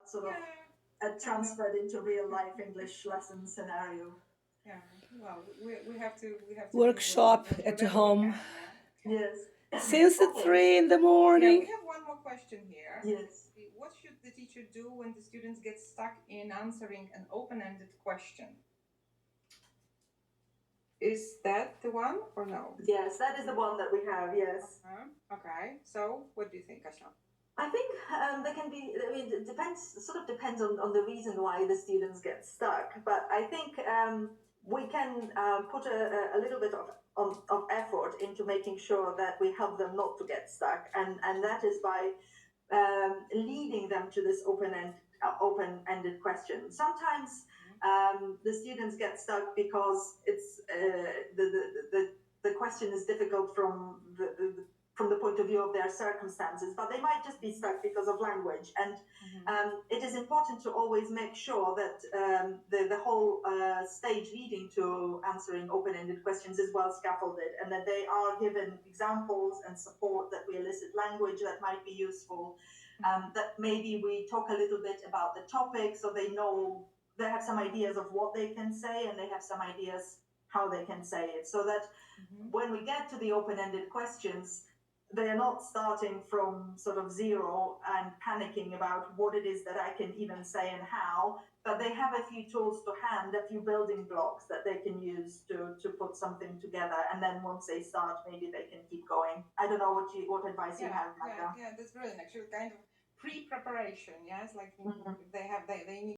sort of Yeah, transferred into real life English lesson scenario. yeah. Well, we have to do Workshop at whatever we home can. Yeah. Yes. since Okay. 3 in the Yeah, we morning. have one more question here. Yes. What should the teacher do when the students get stuck in answering an open-ended question? Is that the one or no? Yes, that is the one that we have. Yes. Okay. So, what do you think, Asha? I think there can be. I mean, it sort of depends on the reason why the students get stuck. But I think we can put a little bit of effort into making sure that we help them not to get stuck, and that is by leading them to this open-ended question. Sometimes the students get stuck because it's the question is difficult from the point of view of their circumstances, but they might just be stuck because of language. And it is important to always make sure that the whole stage leading to answering open-ended questions is well scaffolded, and that they are given examples and support, that we elicit language that might be useful, that maybe we talk a little bit about the topic so they know, they have some ideas of what they can say, and they have some ideas how they can say it, so that when we get to the open-ended questions, they are not starting from sort of zero and panicking about what it is that I can even say and how, but they have a few tools to hand, a few building blocks that they can use to put something together, and then once they start, maybe they can keep going. I don't know what advice you have, Magda. Yeah, that's brilliant. Actually, kind of pre-preparation. Yeah, it's like they need